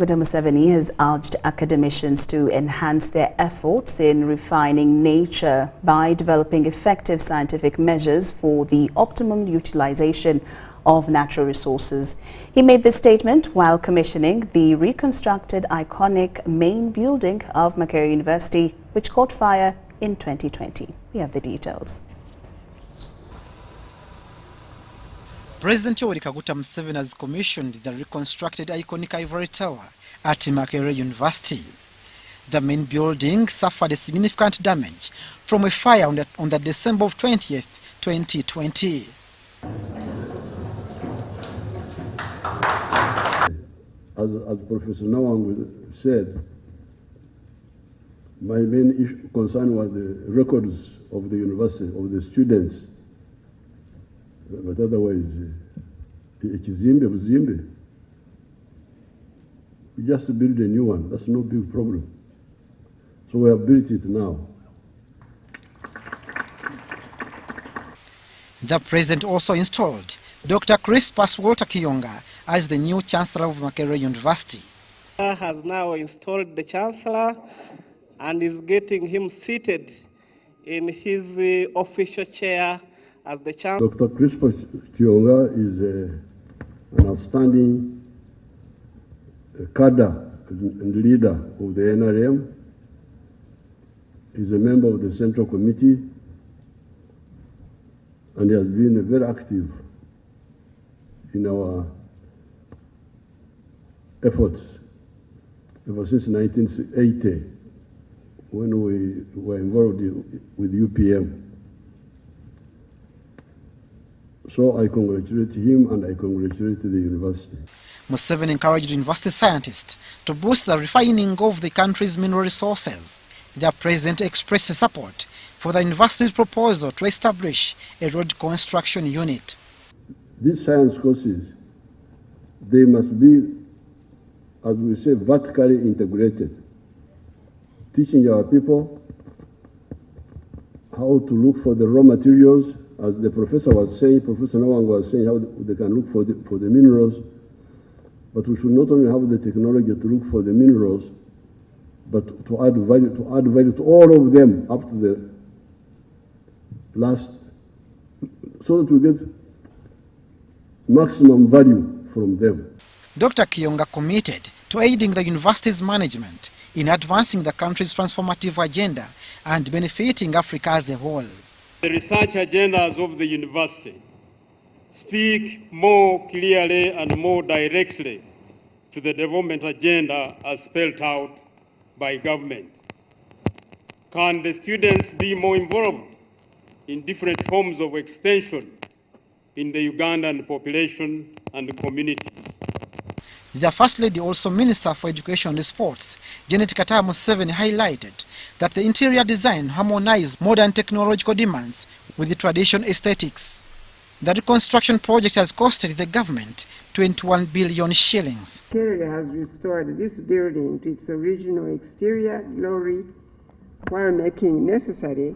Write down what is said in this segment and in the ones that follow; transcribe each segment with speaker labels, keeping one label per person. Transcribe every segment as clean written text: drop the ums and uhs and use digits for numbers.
Speaker 1: President Museveni has urged academicians to enhance their efforts in refining nature by developing effective scientific measures for the optimum utilization of natural resources. He made this statement while commissioning the reconstructed iconic main building of Makerere University, which caught fire in 2020. We have the details.
Speaker 2: President Museveni has commissioned the reconstructed iconic ivory tower at Makerere University. The main building suffered a significant damage from a fire on the December 20th, 2020.
Speaker 3: As Professor Nawang said, my main concern was the records of the university, of the students. But otherwise, we just build a new one. That's no big problem. So we have built it now.
Speaker 2: The president also installed Dr. Crispus Walter Kiyonga as the new chancellor of Makerere University.
Speaker 4: Has now installed the chancellor and is getting him seated in his official chair as the chancellor.
Speaker 3: Dr. Crispus Kiyonga is an outstanding cadre and leader of the NRM. He's a member of the Central Committee and he has been very active in our efforts ever since 1980 when we were involved with UPM. So I congratulate him and I congratulate the university.
Speaker 2: Museveni encouraged university scientists to boost the refining of the country's mineral resources. The president expressed support for the university's proposal to establish a road construction unit.
Speaker 3: These science courses, they must be, as we say, vertically integrated, teaching our people how to look for the raw materials, as the professor was saying, Professor Nawang was saying, how they can look for the minerals. But we should not only have the technology to look for the minerals, but to add value to all of them up to the last, so that we get maximum value from them.
Speaker 2: Dr. Kiyonga committed to aiding the university's management in advancing the country's transformative agenda and benefiting Africa as a whole.
Speaker 5: The research agendas of the university speak more clearly and more directly to the development agenda as spelled out by government. Can the students be more involved in different forms of extension in the Ugandan population and communities?
Speaker 2: The First Lady, also Minister for Education and Sports, Janet Kataya Museveni, highlighted that the interior design harmonized modern technological demands with the traditional aesthetics. The reconstruction project has costed the government 21 billion shillings.
Speaker 6: Makerere has restored this building to its original exterior glory while making necessary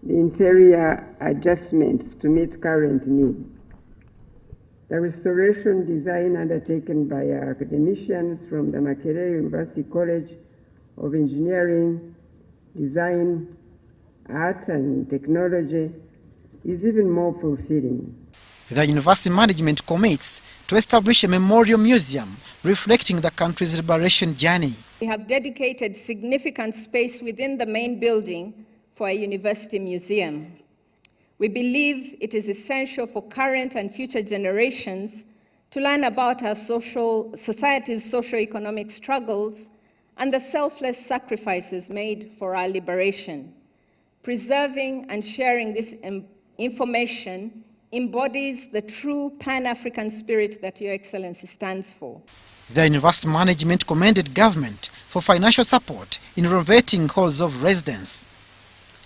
Speaker 6: the interior adjustments to meet current needs. The restoration design undertaken by academicians from the Makerere University College of Engineering, Design, Art and Technology is even more fulfilling.
Speaker 2: The university management commits to establish a memorial museum reflecting the country's liberation journey.
Speaker 7: We have dedicated significant space within the main building for a university museum. We believe it is essential for current and future generations to learn about our society's socio-economic struggles and the selfless sacrifices made for our liberation. Preserving and sharing this information embodies the true Pan-African spirit that Your Excellency stands for.
Speaker 2: The university management commended government for financial support in renovating halls of residence.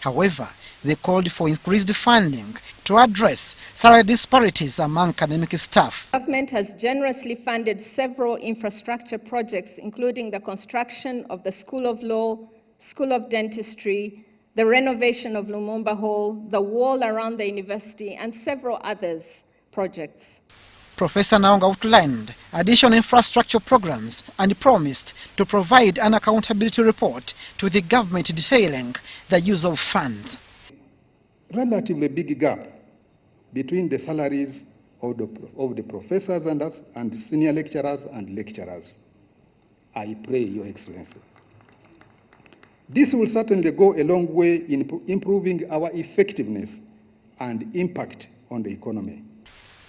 Speaker 2: However, they called for increased funding to address salary disparities among academic staff.
Speaker 7: Government has generously funded several infrastructure projects, including the construction of the School of Law, School of Dentistry, the renovation of Lumumba Hall, the wall around the university, and several others projects.
Speaker 2: Professor Naong outlined additional infrastructure programs and promised to provide an accountability report to the government detailing the use of funds.
Speaker 8: Relatively big gap between the salaries of the professors and senior lecturers and lecturers. I pray, Your Excellency. This will certainly go a long way in improving our effectiveness and impact on the economy.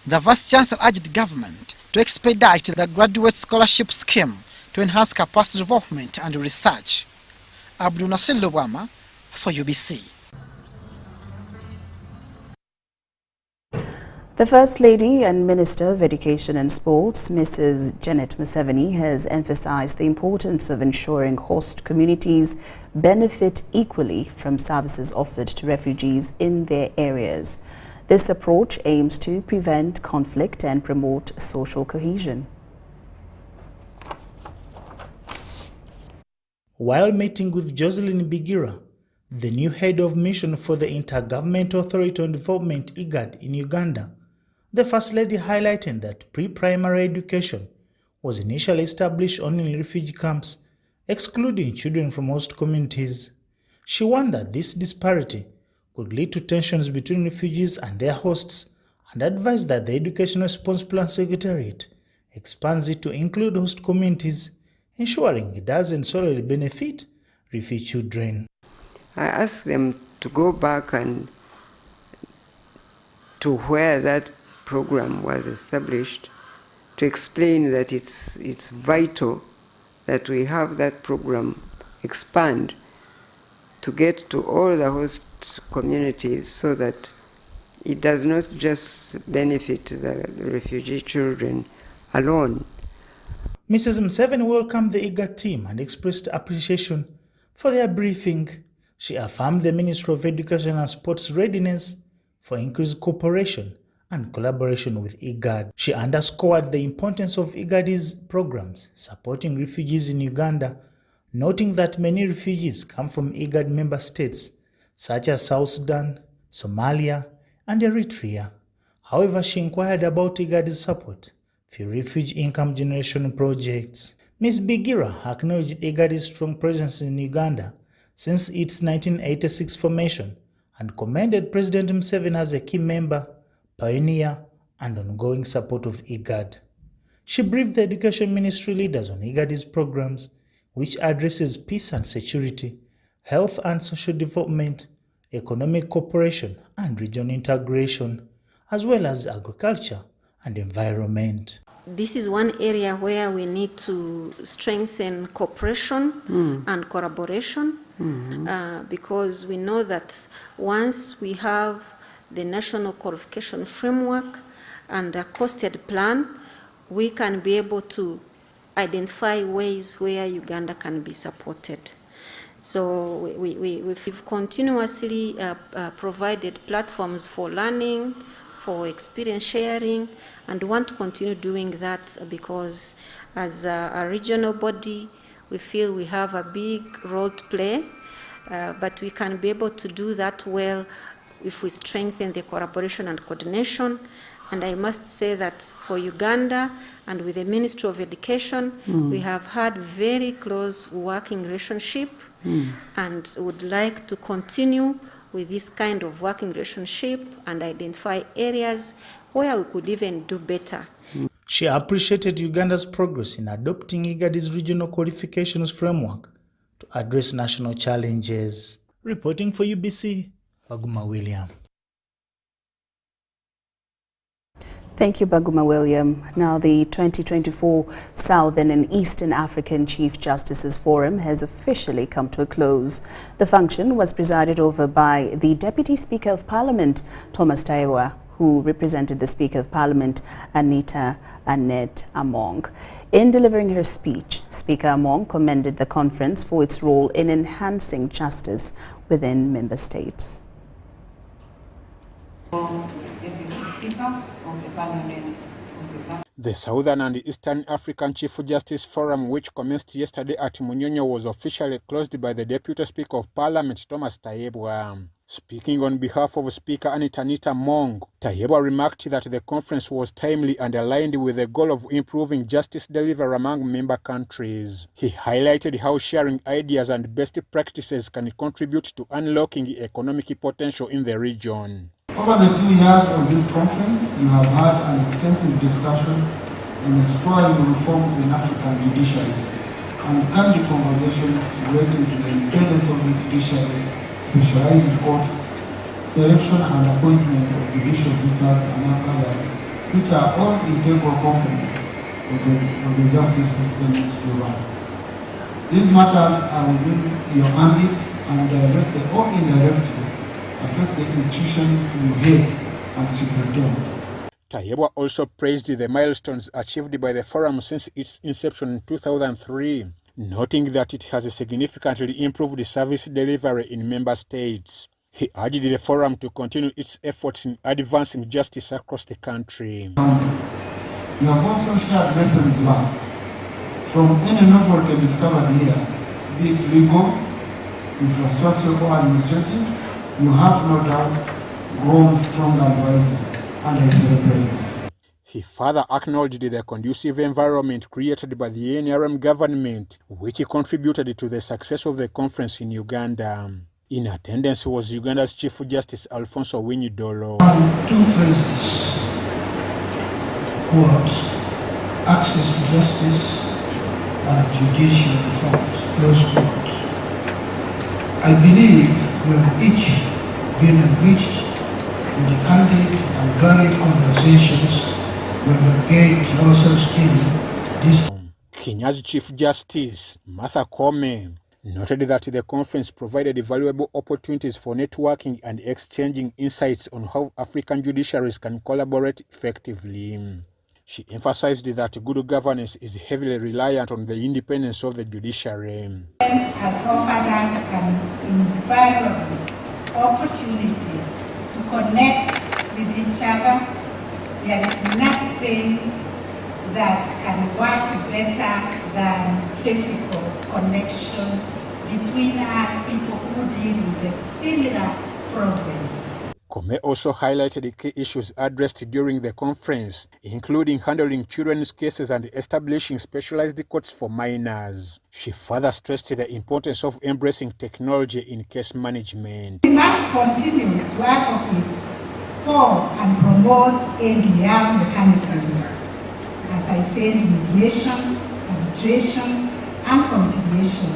Speaker 2: The Vice-Chancellor urged the government to expedite the graduate scholarship scheme to enhance capacity development and research. Abdul Nasir Lubama for UBC.
Speaker 1: The First Lady and Minister of Education and Sports, Mrs. Janet Museveni, has emphasized the importance of ensuring host communities benefit equally from services offered to refugees in their areas. This approach aims to prevent conflict and promote social cohesion.
Speaker 9: While meeting with Jocelyn Bigira, the new head of mission for the Intergovernmental Authority on Development (IGAD) in Uganda, the First Lady highlighted that pre-primary education was initially established only in refugee camps, excluding children from host communities. She warned that this disparity could lead to tensions between refugees and their hosts, and advised that the Education Response Plan Secretariat expands it to include host communities, ensuring it doesn't solely benefit refugee children.
Speaker 6: I asked them to go back and to where that program was established, to explain that it's vital that we have that program expand to get to all the host communities so that it does not just benefit the refugee children alone.
Speaker 9: Mrs. Museveni welcomed the IGAD team and expressed appreciation for their briefing. She affirmed the Ministry of Education and Sports readiness for increased cooperation and collaboration with IGAD. She underscored the importance of IGAD's programs supporting refugees in Uganda, noting that many refugees come from IGAD member states such as South Sudan, Somalia, and Eritrea. However, she inquired about IGAD's support for refugee income generation projects. Ms. Bigira acknowledged IGAD's strong presence in Uganda since its 1986 formation and commended President Museveni as a key member, pioneer, and ongoing support of IGAD. She briefed the Education Ministry leaders on IGAD's programs, which addresses peace and security, health and social development, economic cooperation and regional integration, as well as agriculture and environment.
Speaker 10: This is one area where we need to strengthen cooperation and collaboration because we know that once we have the National Qualification Framework and a costed plan, we can be able to identify ways where Uganda can be supported. So we've continuously provided platforms for learning, for experience sharing, and want to continue doing that because as a regional body, we feel we have a big role to play, but we can be able to do that well if we strengthen the collaboration and coordination. And I must say that for Uganda and with the Ministry of Education, we have had very close working relationship and would like to continue with this kind of working relationship and identify areas where we could even do better.
Speaker 9: She appreciated Uganda's progress in adopting IGAD's regional qualifications framework to address national challenges. Reporting for UBC, Baguma William.
Speaker 1: Thank you, Baguma William. Now, the 2024 Southern and Eastern African Chief Justices Forum has officially come to a close. The function was presided over by the Deputy Speaker of Parliament, Thomas Taiwa, who represented the Speaker of Parliament, Anita Annette Among. In delivering her speech, Speaker Among commended the conference for its role in enhancing justice within member states.
Speaker 11: Deputy Speaker of the Parliament. The Southern and Eastern African Chief Justice Forum, which commenced yesterday at Munyonyo, was officially closed by the Deputy Speaker of Parliament, Thomas Tayebwa. Speaking on behalf of Speaker Anitanita Mong, Tayebwa remarked that the conference was timely and aligned with the goal of improving justice delivery among member countries. He highlighted how sharing ideas and best practices can contribute to unlocking economic potential in the region.
Speaker 12: Over the 2 years of this conference, you have had an extensive discussion on exploring reforms in African judiciaries and candid conversations relating to the independence of the judiciary, specialized courts, selection and appointment of judicial officers, among others, which are all integral components of the justice systems we run. These matters are within your ambit and directly or indirectly affect the institutions you head and superintend.
Speaker 11: Tayebwa also praised the milestones achieved by the forum since its inception in 2003, noting that it has significantly improved service delivery in member states. He urged the forum to continue its efforts in advancing justice across the country.
Speaker 12: You have also shared lessons learned from any novelty discovered here, be it legal, infrastructure or administrative. You have no doubt grown stronger and wiser, and I celebrate that.
Speaker 11: He further acknowledged the conducive environment created by the NRM government, which contributed to the success of the conference in Uganda. In attendance was Uganda's Chief Justice Alfonso Winyidolo.
Speaker 12: Two phrases, quote, access to justice and judicial reforms, close quote. I believe we have each been enriched with the candid and varied conversations we have engaged ourselves in this.
Speaker 11: Kenya's Chief Justice Martha Koome noted that the conference provided valuable opportunities for networking and exchanging insights on how African judiciaries can collaborate effectively. She emphasized that good governance is heavily reliant on the independence of the judiciary.
Speaker 13: Has offered us an invaluable opportunity to connect with each other. There is nothing that can work better than physical connection between us, people who deal with the similar problems.
Speaker 11: Koome also highlighted the key issues addressed during the conference, including handling children's cases and establishing specialized courts for minors. She further stressed the importance of embracing technology in case management.
Speaker 13: We must continue to advocate for and promote ADR mechanisms, as I said, mediation, arbitration, and conciliation,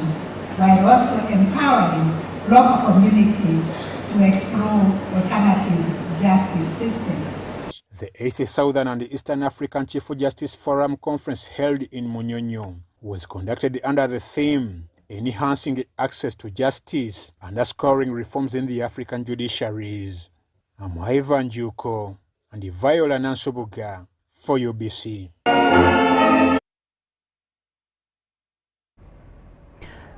Speaker 13: while also empowering local communities to explore alternative justice systems.
Speaker 11: The 8th Southern and Eastern African Chief Justice Forum Conference held in Munyonyo was conducted under the theme Enhancing Access to Justice, Underscoring Reforms in the African Judiciaries. I'm Ivan Juko and Viola Nansubuga for UBC.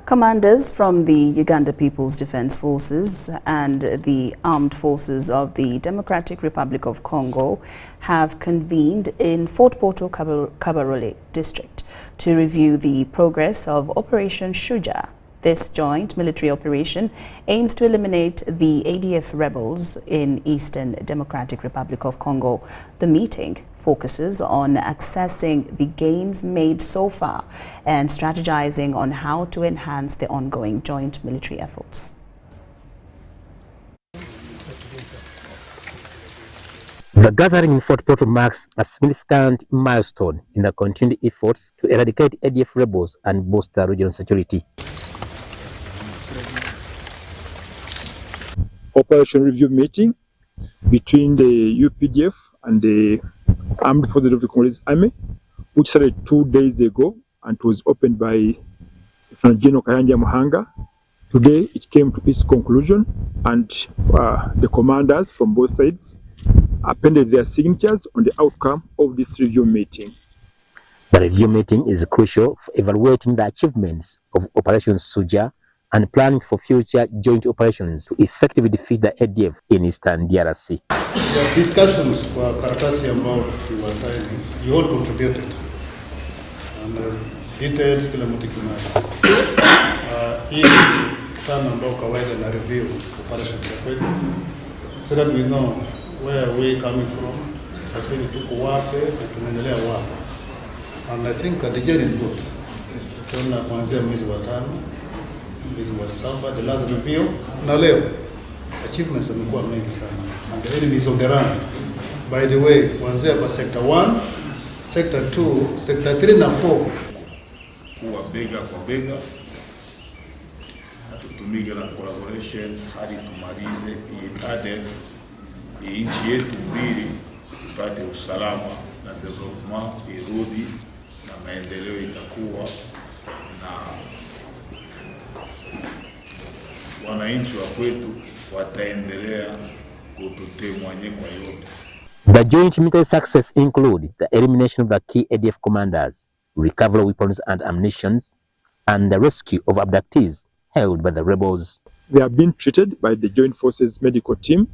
Speaker 1: Commanders from the Uganda People's Defense Forces and the Armed Forces of the Democratic Republic of Congo have convened in Fort Portal Kabarole district to review the progress of Operation Shuja. This joint military operation aims to eliminate the ADF rebels in Eastern Democratic Republic of Congo. The meeting focuses on accessing the gains made so far and strategizing on how to enhance the ongoing joint military efforts.
Speaker 14: The gathering in Fort Portal marks a significant milestone in the continued efforts to eradicate ADF rebels and bolster regional security.
Speaker 15: Operation review meeting between the UPDF and the Armed Forces of the Congolese Army, which started 2 days ago and was opened by Lieutenant General Kayanja Muhanga. Today it came to its conclusion, and the commanders from both sides appended their signatures on the outcome of this review meeting.
Speaker 14: The review meeting is crucial for evaluating the achievements of Operation Suja and planning for future joint operations to effectively defeat the ADF in eastern DRC.
Speaker 16: The discussions for karatasi ambao tuliwasaini, you all contributed. And details kila mtu kinayo. Hii tano ambao kawaida na review operation za kwetu, so that we know where we coming from. Sasa hivi tuko wapi na tunaendelea wapi. And I think the journey is good. Tuna kuanzia mwezi wa 5, mwezi wa 7, the last review, na leo achievements zimekuwa mengi sana. And the enemy is on the run. By the way, kuanzia kwa sector 1, sector 2, sector 3 na 4
Speaker 17: kuwa bega kwa bega, na tutumike na collaboration hadi tumalize hii ADF, hii nchi yetu mbili tupate usalama na development irudi na maendeleo itakuwa na wananchi wa kwetu wataendelea kututemwanye kwa yote.
Speaker 14: The joint military success include the elimination of the key ADF commanders, recovery of weapons and ammunition, and the rescue of abductees held by the rebels.
Speaker 15: They have been treated by the Joint Forces medical team.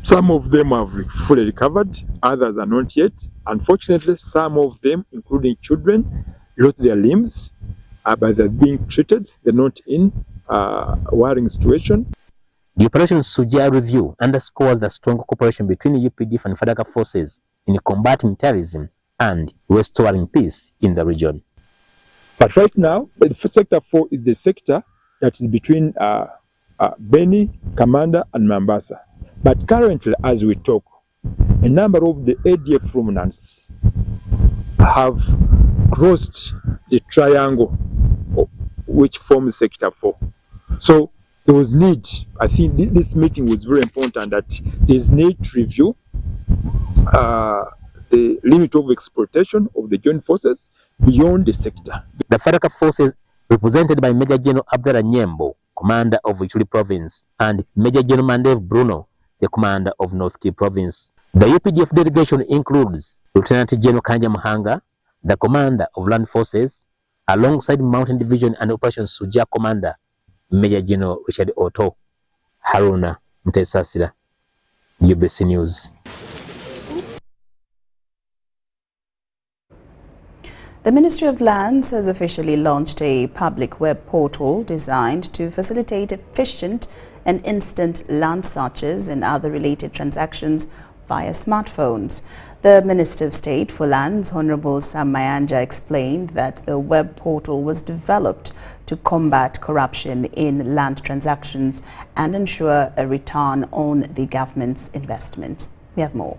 Speaker 15: Some of them have fully recovered, others are not yet. Unfortunately, some of them, including children, lost their limbs, but they're being treated. They're not in a worrying situation.
Speaker 14: The Operation Suja review underscores the strong cooperation between the UPDF and FADACA forces in combating terrorism and restoring peace in the region.
Speaker 15: But right now, the sector 4 is the sector that is between Beni, Kamanda, and Mombasa. But currently, as we talk, a number of the ADF remnants have crossed the triangle which forms sector 4. So there was need, I think this meeting was very important, that there's need to review the limit of exploitation of the joint forces beyond the sector.
Speaker 14: The FADACA forces, represented by Major General Abdallah Nyembo, commander of Ituri province, and Major General Mandev Bruno, the commander of North Kivu province. The UPDF delegation includes Lieutenant General Kanja Mahanga, the commander of land forces, alongside Mountain Division and Operation Suja commander, Major General Richard Otto. Haruna Mtesasira, UBC News.
Speaker 1: The Ministry of Lands has officially launched a public web portal designed to facilitate efficient and instant land searches and other related transactions via smartphones. The Minister of State for Lands, Honorable Sam Mayanja, explained that the web portal was developed to combat corruption in land transactions and ensure a return on the government's investment. We have more.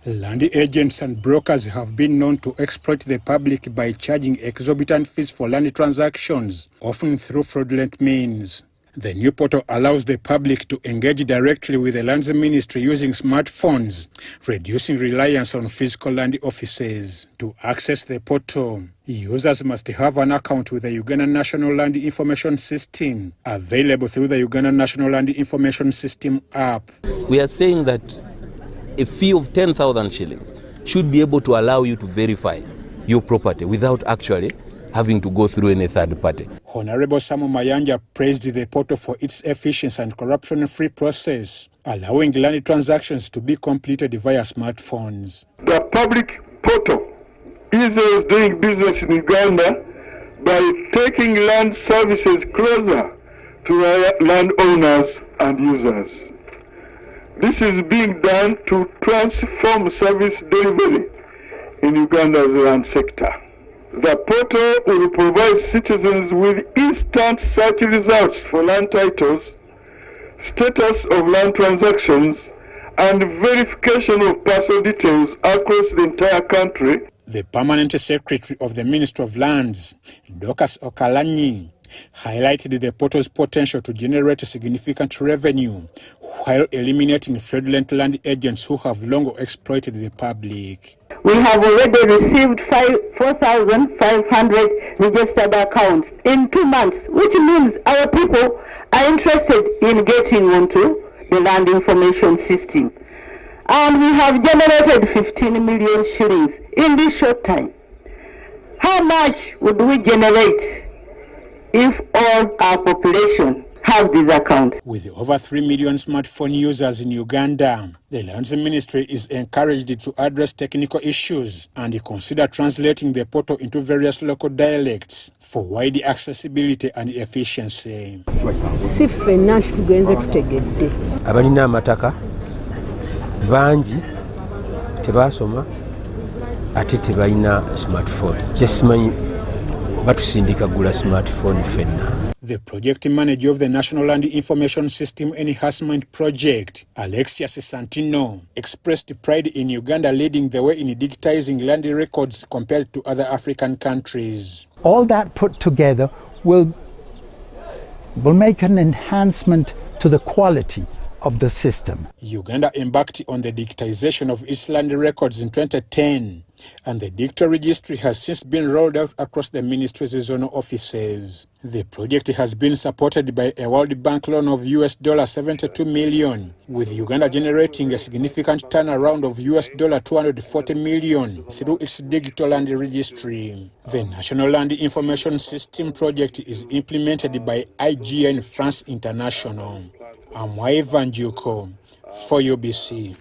Speaker 11: Land agents and brokers have been known to exploit the public by charging exorbitant fees for land transactions, often through fraudulent means. The new portal allows the public to engage directly with the Lands Ministry using smartphones, reducing reliance on physical land offices. To access the portal, users must have an account with the Uganda National Land Information System, available through the Uganda National Land Information System app.
Speaker 18: We are saying that a fee of 10,000 shillings should be able to allow you to verify your property without actually having to go through any third party.
Speaker 11: Honorable Samu Mayanja praised the portal for its efficient and corruption-free process, allowing land transactions to be completed via smartphones.
Speaker 19: The public portal eases doing business in Uganda by taking land services closer to landowners and users. This is being done to transform service delivery in Uganda's land sector. The portal will provide citizens with instant search results for land titles, status of land transactions, and verification of personal details across the entire country.
Speaker 11: The Permanent Secretary of the Ministry of Lands, Dorcas Okalanyi, highlighted the portal's potential to generate significant revenue while eliminating fraudulent land agents who have long exploited the public.
Speaker 20: We have already received 4,500 registered accounts in 2 months, which means our people are interested in getting onto the land information system. And we have generated 15 million shillings in this short time. How much would we generate if all our population have these accounts.
Speaker 11: With over 3 million smartphone users in Uganda, the Lands Ministry is encouraged to address technical issues and consider translating the portal into various local dialects for wide accessibility and efficiency.
Speaker 21: Si ffenna nti tugenze tutegedde.
Speaker 22: Abalina amataka bangi tebasoma ate tebalina smartphone. Kyesimanyi batusindika gula smartphone ffenna.
Speaker 11: The project manager of the National Land Information System Enhancement Project, Alexius Santino, expressed pride in Uganda leading the way in digitizing land records compared to other African countries.
Speaker 23: All that put together will make an enhancement to the quality of the system.
Speaker 11: Uganda embarked on the digitization of its land records in 2010, and the digital registry has since been rolled out across the ministry's zonal offices. The project has been supported by a World Bank loan of $72 million, with Uganda generating a significant turnaround of $240 million through its digital land registry. The National Land Information System project is implemented by IGN France International. I'm Ivan Juko for UBC.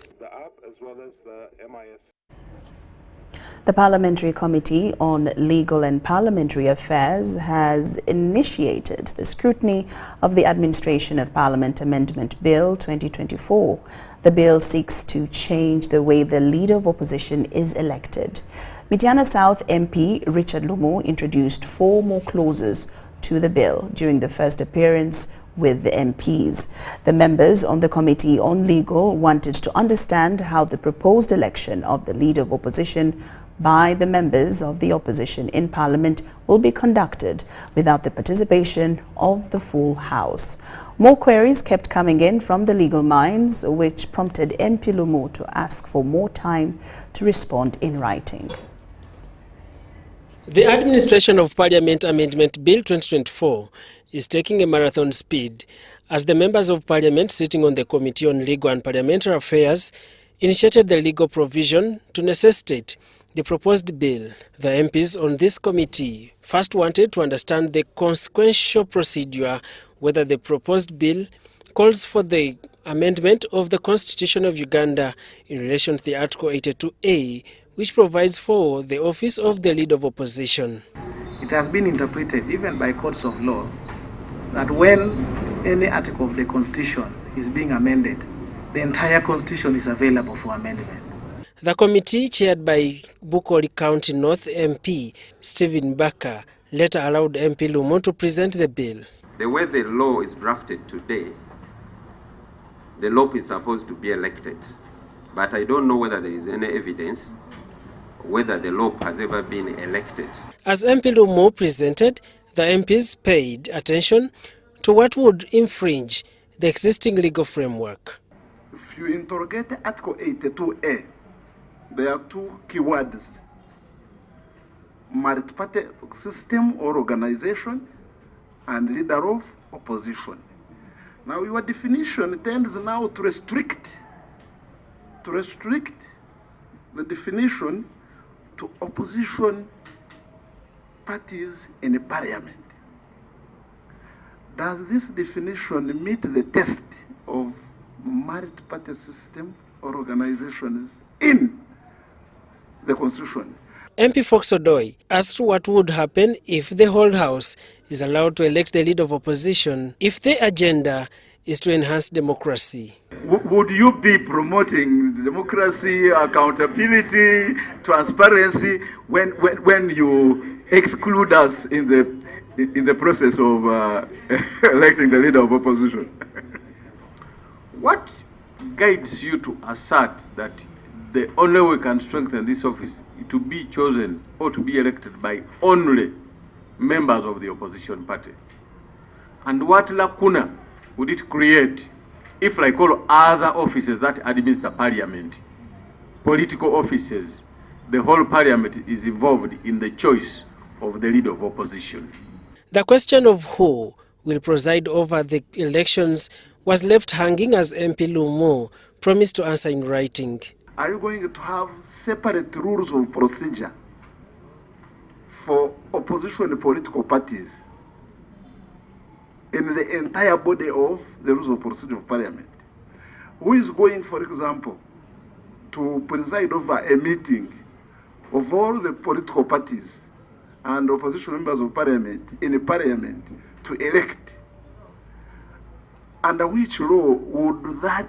Speaker 1: The Parliamentary Committee on Legal and Parliamentary Affairs has initiated the scrutiny of the Administration of Parliament Amendment Bill 2024. The bill seeks to change the way the Leader of Opposition is elected. Mityana South MP Richard Lumo introduced 4 more clauses to the bill during the first appearance with the MPs. The members on the Committee on Legal wanted to understand how the proposed election of the Leader of Opposition by the members of the opposition in Parliament will be conducted without the participation of the full House. More queries kept coming in from the legal minds, which prompted MP Lumo to ask for more time to respond in writing.
Speaker 24: The Administration of Parliament Amendment Bill 2024 is taking a marathon speed as the members of Parliament sitting on the Committee on Legal and Parliamentary Affairs initiated the legal provision to necessitate the proposed bill. The MPs on this committee first wanted to understand the consequential procedure, whether the proposed bill calls for the amendment of the Constitution of Uganda in relation to the Article 82A, which provides for the office of the Leader of Opposition.
Speaker 25: It has been interpreted, even by courts of law, that when any article of the Constitution is being amended, the entire Constitution is available for amendment.
Speaker 24: The committee, chaired by Bukoli County North MP Stephen Baker, later allowed MP Lumo to present the bill.
Speaker 26: The way the law is drafted today, the law is supposed to be elected. But I don't know whether there is any evidence whether the law has ever been elected.
Speaker 24: As MP Lumo presented, the MPs paid attention to what would infringe the existing legal framework.
Speaker 27: If you interrogate Article 82A, there are 2 keywords: multi-party system or organization and Leader of Opposition. Now your definition tends now to restrict the definition to opposition parties in Parliament. Does this definition meet the test of multi-party system or organizations in the Constitution?
Speaker 24: MP Fox Odoi asked what would happen if the whole House is allowed to elect the Leader of Opposition if the agenda is to enhance democracy.
Speaker 27: Would you be promoting democracy, accountability, transparency when you exclude us in the process of electing the Leader of Opposition?
Speaker 28: What guides you to assert that the only way we can strengthen this office is to be chosen or to be elected by only members of the opposition party? And what lacuna would it create if, like all other offices that administer Parliament, political offices, the whole Parliament is involved in the choice of the Leader of Opposition?
Speaker 24: The question of who will preside over the elections was left hanging as MP Lumo promised to answer in writing.
Speaker 27: Are you going to have separate rules of procedure for opposition political parties in the entire body of the rules of procedure of Parliament. Who is going, for example, to preside over a meeting of all the political parties and opposition members of Parliament in a Parliament to elect? Under which law would that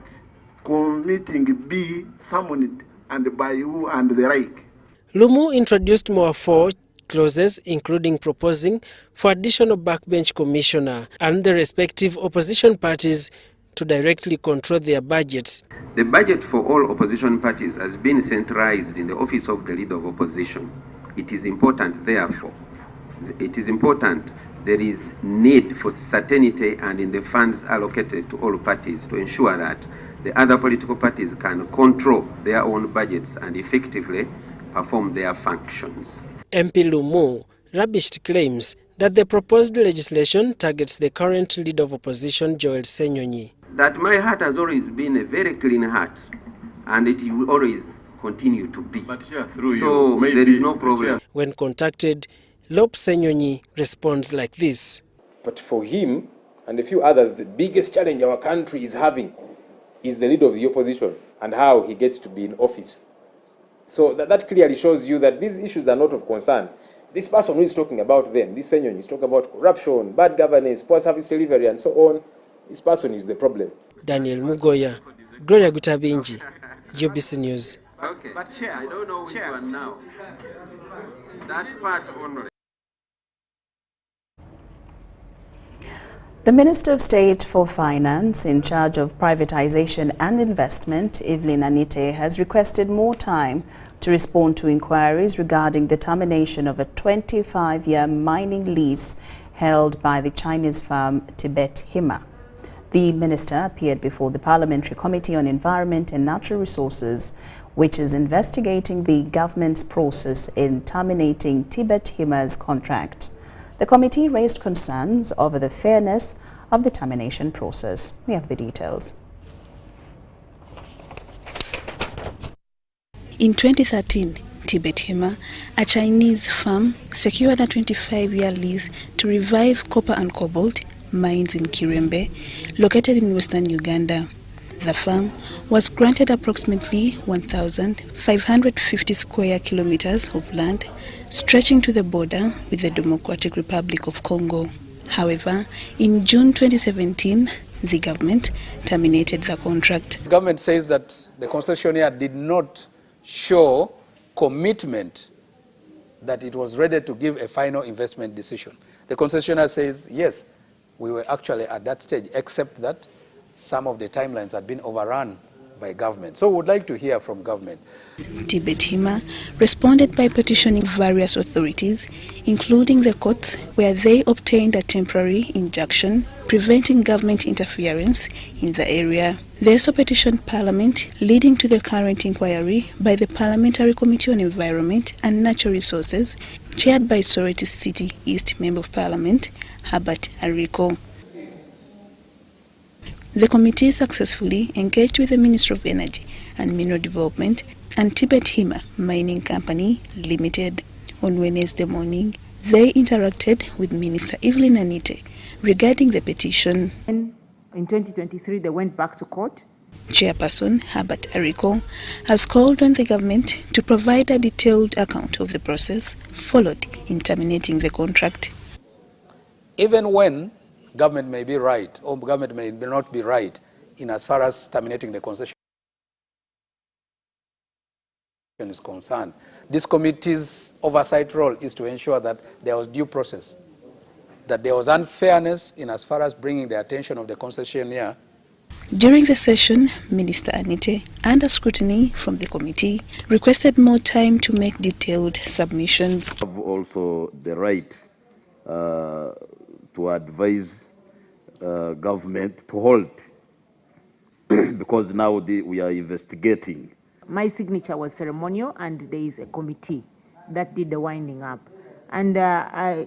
Speaker 27: meeting be summoned and by who and the like?
Speaker 24: Lumu introduced more 4 clauses, including proposing for additional backbench commissioner and the respective opposition parties to directly control their budgets.
Speaker 26: The budget for all opposition parties has been centralized in the office of the leader of opposition. It is important, therefore, there is need for certainty and in the funds allocated to all parties to ensure that the other political parties can control their own budgets and effectively perform their functions.
Speaker 24: MP Lumu rubbished claims that the proposed legislation targets the current leader of opposition, Joel Senyonyi.
Speaker 26: That my heart has always been a very clean heart, and it will always continue to be.
Speaker 28: But yeah, through
Speaker 26: so
Speaker 28: you,
Speaker 24: there is no problem. When contacted, Lop Senyonyi responds like this.
Speaker 2: But for him and a few others, the biggest challenge our country is having is the leader of the opposition and how he gets to be in office. So that clearly shows you that these issues are not of concern. This person who is talking about them, this Senyonyi, is talking about corruption, bad governance, poor service delivery, and so on. This person is the problem.
Speaker 24: Daniel Mugoya, Gloria Gutabinji, UBC News.
Speaker 26: Okay, but Chair, I don't know which one now. That part only.
Speaker 1: The Minister of State for Finance in charge of privatization and investment, Evelyn Anite, has requested more time to respond to inquiries regarding the termination of a 25-year mining lease held by the Chinese firm Tibet Hima. The minister appeared before the Parliamentary Committee on Environment and Natural Resources, which is investigating the government's process in terminating Tibet Hima's contract. The committee raised concerns over the fairness of the termination process. We have the details.
Speaker 3: In 2013, Tibet Hima, a Chinese firm, secured a 25-year lease to revive copper and cobalt mines in Kirembe, located in western Uganda. The firm was granted approximately 1,550 square kilometers of land stretching to the border with the Democratic Republic of Congo. However, in June 2017, the government terminated the contract.
Speaker 2: The government says that the concessionaire did not show commitment that it was ready to give a final investment decision. The concessionaire says, yes, we were actually at that stage, except that some of the timelines had been overrun by government. So we would like to hear from government.
Speaker 3: Tibet Hima responded by petitioning various authorities, including the courts, where they obtained a temporary injunction preventing government interference in the area. They also petitioned Parliament, leading to the current inquiry by the Parliamentary Committee on Environment and Natural Resources, chaired by Soroti City East Member of Parliament, Herbert Ariko. The committee successfully engaged with the Ministry of Energy and Mineral Development and Tibet Hima Mining Company Limited. On Wednesday morning, they interacted with Minister Evelyn Anite regarding the petition.
Speaker 4: In 2023, they went back to court.
Speaker 3: Chairperson Herbert Ariko has called on the government to provide a detailed account of the process followed in terminating the contract.
Speaker 2: Even when government may be right or government may not be right in as far as terminating the concession is concerned, this committee's oversight role is to ensure that there was due process, that there was unfairness in as far as bringing the attention of the concessionaire.
Speaker 3: During the session, Minister Anite, under scrutiny from the committee, requested more time to make detailed submissions.
Speaker 5: We have also the right to advise government to hold because now we are investigating.
Speaker 4: My signature was ceremonial and there is a committee that did the winding up. And I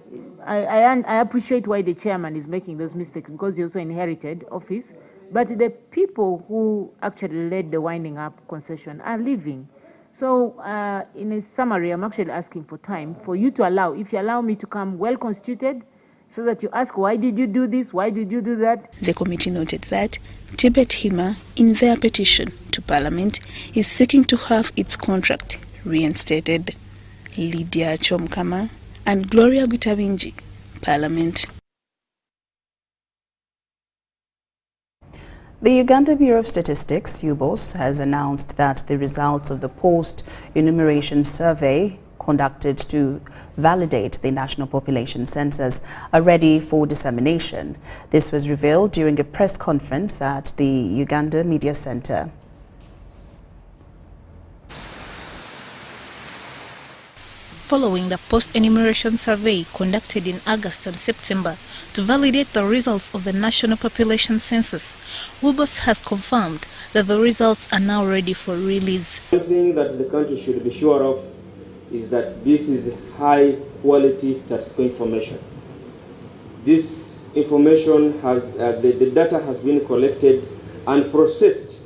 Speaker 4: appreciate why the chairman is making those mistakes because he also inherited office. But the people who actually led the winding up concession are leaving. So in a summary, I'm actually asking for time for you to allow, if you allow me to come well constituted, so that you ask, why did you do this? Why did you do that?
Speaker 3: The committee noted that Tibet Hima, in their petition to Parliament, is seeking to have its contract reinstated. Lydia Chomkama and Gloria Gutabinji, Parliament.
Speaker 1: The Uganda Bureau of Statistics, UBOS, has announced that the results of the post-enumeration survey conducted to validate the national population census are ready for dissemination. This was revealed during a press conference at the Uganda Media Center.
Speaker 6: Following the post-enumeration survey conducted in August and September to validate the results of the national population census, UBOS has confirmed that the results are now ready for release.
Speaker 7: One thing that the country should be sure of is that this is high-quality statistical information. This information has, the data has been collected and processed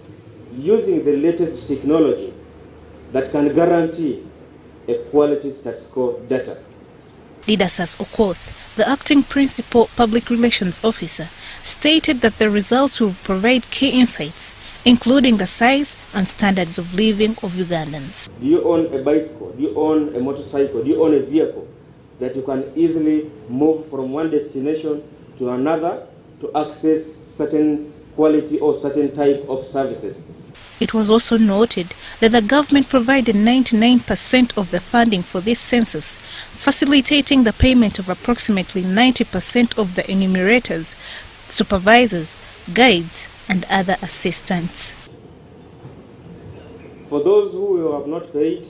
Speaker 7: using the latest technology that can guarantee a quality statistical data.
Speaker 6: Didasas Okoth, the acting principal public relations officer, stated that the results will provide key insights, including the size and standards of living of Ugandans.
Speaker 7: Do you own a bicycle? Do you own a motorcycle? Do you own a vehicle that you can easily move from one destination to another to access certain quality or certain type of services?
Speaker 6: It was also noted that the government provided 99% of the funding for this census, facilitating the payment of approximately 90% of the enumerators, supervisors, guides, and other assistants.
Speaker 7: For those who have not paid,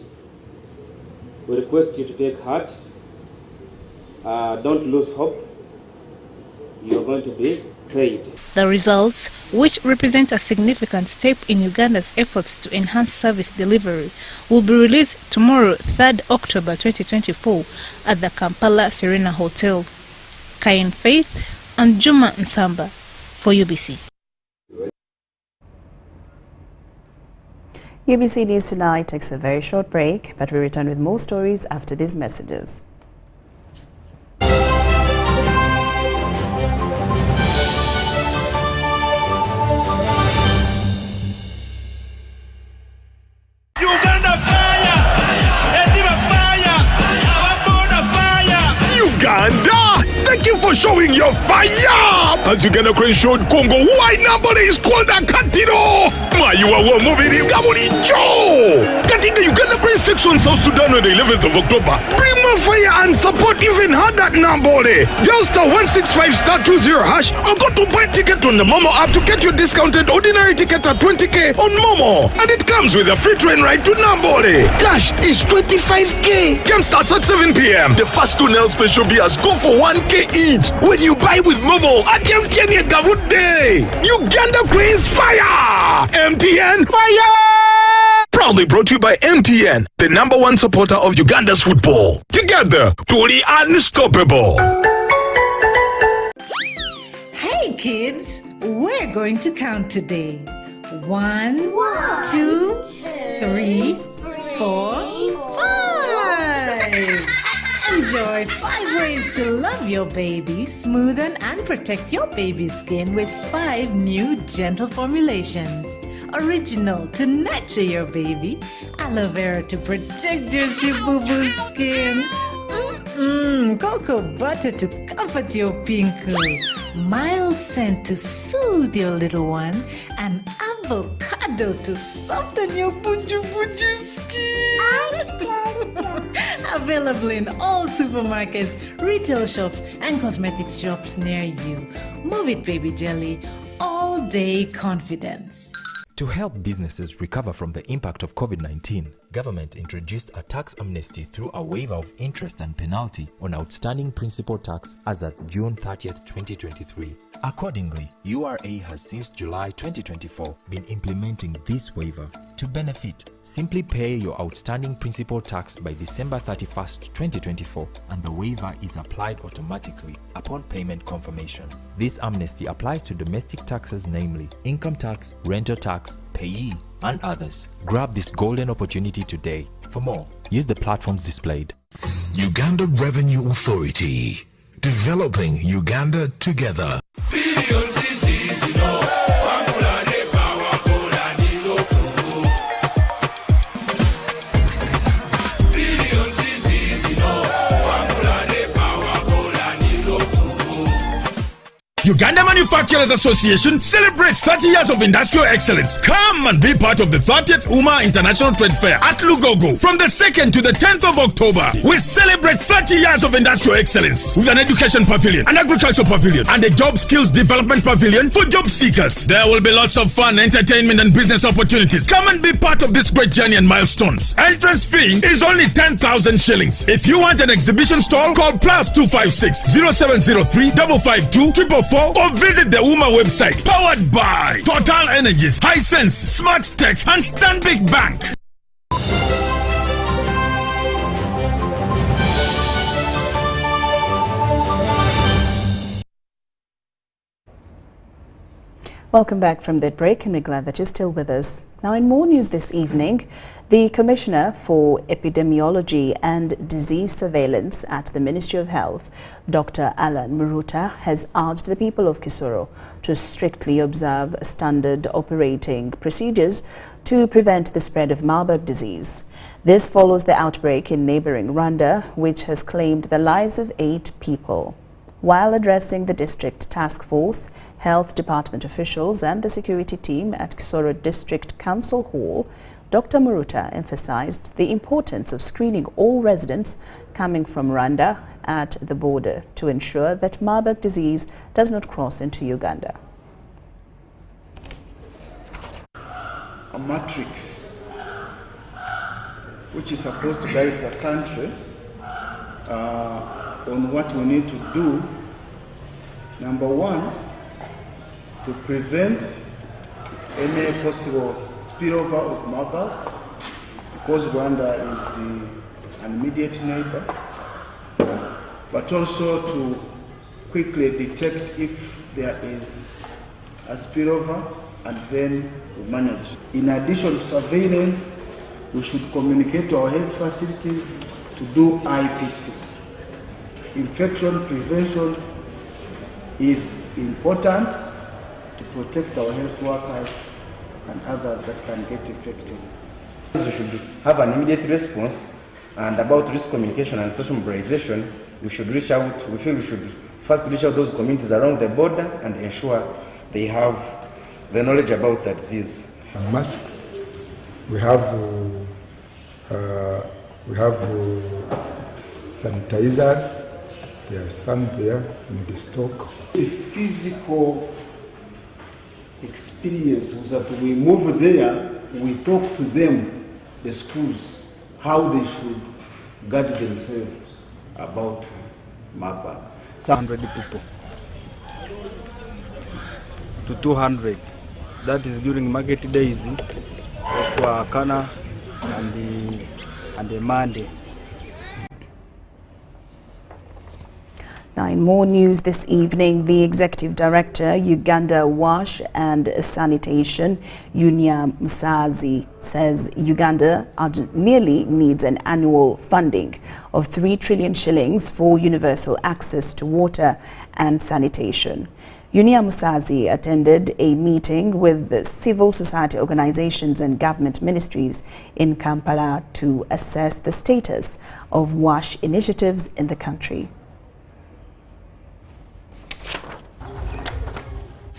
Speaker 7: we request you to take heart. Don't lose hope. You are going to be paid.
Speaker 6: The results, which represent a significant step in Uganda's efforts to enhance service delivery, will be released tomorrow, 3rd October 2024, at the Kampala Serena Hotel. Kain Faith and Juma Nsamba for UBC.
Speaker 1: UBC News Tonight takes a very short break, but we return with more stories after these messages.
Speaker 8: Uganda, thank you for showing your fire! As Uganda Crane showed Congo why nobody is called a Katiro! Mayuwa wa mubiri gabuli Joe! Katika Uganda Crane 6 on South Sudan on the 11th of October. Bring more fire and support even harder Nambole. Dial *165*20# or go to buy ticket on the Momo app to get your discounted ordinary ticket at 20k on Momo. And it comes with a free train ride to Nambole. Cash is 25k. Game starts at 7 p.m. The first 2 Nel special beers go for 1k each when you buy with Momo at MTN Gavut Day. Uganda Cranes Fire! MTN Fire! Proudly brought to you by MTN, the #1 supporter of Uganda's football. Together, truly unstoppable.
Speaker 9: Hey kids, we're going to count today. 1, 2, 3, 4, 5. Enjoy 5 ways to love your baby, smoothen and protect your baby's skin with 5 new gentle formulations. Original to nurture your baby, aloe vera to protect your chibubu skin, cocoa butter to comfort your pinku, mild scent to soothe your little one, and avocado to soften your buju skin. Available in all supermarkets, retail shops, and cosmetics shops near you. Move it, baby jelly. All day confidence.
Speaker 10: To help businesses recover from the impact of COVID-19, government introduced a tax amnesty through a waiver of interest and penalty on outstanding principal tax as at June 30th, 2023. Accordingly, URA has since July 2024 been implementing this waiver. To benefit, simply pay your outstanding principal tax by December 31st, 2024, and the waiver is applied automatically upon payment confirmation. This amnesty applies to domestic taxes, namely income tax, rental tax, payee, and others. Grab this golden opportunity today. For more, use the platforms displayed.
Speaker 12: Uganda Revenue Authority.
Speaker 8: developing Uganda together. Uganda Manufacturers Association celebrates 30 years of industrial excellence. Come and be part of the 30th UMA International Trade Fair at Lugogo from the 2nd to the 10th of October. We celebrate 30 years of industrial excellence with an education pavilion, an agricultural pavilion, and a job skills development pavilion for job seekers. There will be lots of fun, entertainment, and business opportunities. Come and be part of this great journey and milestones. Entrance fee is only 10,000 shillings. If you want an exhibition stall, call +256 0703 552 444 or visit the UMA website, powered by Total Energies, Hisense, Smart Tech, and Stanbic Bank.
Speaker 1: Welcome back from that break, and we're glad that you're still with us. Now, in more news this evening, the Commissioner for Epidemiology and Disease Surveillance at the Ministry of Health, Dr. Alan Muruta, has urged the people of Kisoro to strictly observe standard operating procedures to prevent the spread of Marburg disease. This follows the outbreak in neighboring Rwanda, which has claimed the lives of 8 people. While addressing the district task force, health department officials and the security team at Kisoro District Council Hall, Dr. Muruta emphasized the importance of screening all residents coming from Rwanda at the border to ensure that Marburg disease does not cross into Uganda.
Speaker 12: A matrix which is supposed to guide the country on what we need to do. Number one, to prevent any possible spillover of Marburg, because Rwanda is an immediate neighbor, but also to quickly detect if there is a spillover and then we manage. In addition to surveillance, we should communicate to our health facilities to do IPC. Infection prevention is important to protect our health workers and others that can get infected.
Speaker 13: We should have an immediate response, and about risk communication and social mobilization, we should reach out. We feel we should first reach out those communities around the border and ensure they have the knowledge about that disease.
Speaker 14: Masks, we have sanitizers. There are some there in the stock.
Speaker 12: The physical experience was that we move there, we talk to them, the schools, how they should guard themselves about Marburg.
Speaker 15: 100 people to 200. That is during market days, Kana and the Monday.
Speaker 1: Now, in more news this evening, the Executive Director, Uganda Wash and Sanitation, Unia Musazi, says Uganda merely needs an annual funding of 3 trillion shillings for universal access to water and sanitation. Unia Musazi attended a meeting with the civil society organizations and government ministries in Kampala to assess the status of WASH initiatives in the country.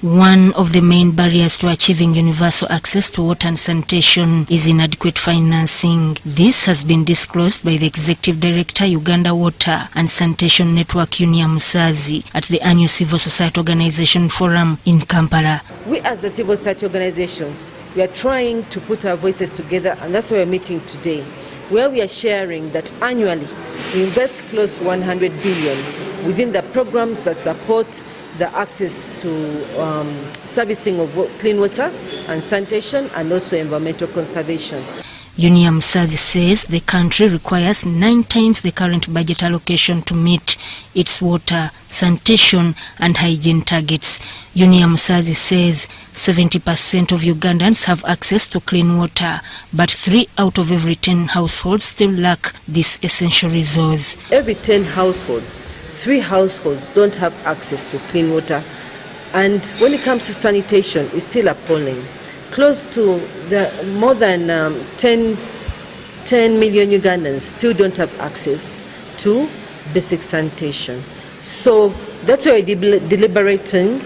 Speaker 16: One of the main barriers to achieving universal access to water and sanitation is inadequate financing. This has been disclosed by the Executive Director, Uganda Water and Sanitation Network, Unia Musazi, at the annual Civil Society Organization Forum in Kampala.
Speaker 17: We as the civil society organizations, we are trying to put our voices together, and that's why we're meeting today, where we are sharing that annually we invest close to 100 billion within the programs that support the access to servicing of clean water and sanitation and also environmental conservation.
Speaker 16: Unia Musazi says the country requires 9 times the current budget allocation to meet its water, sanitation and hygiene targets. Unia Musazi says 70% of Ugandans have access to clean water, but 3 out of every 10 households still lack this essential resource.
Speaker 17: Every 10 households 3 households don't have access to clean water. And when it comes to sanitation, it's still appalling. Close to more than 10 million Ugandans still don't have access to basic sanitation. So that's why we're deliberating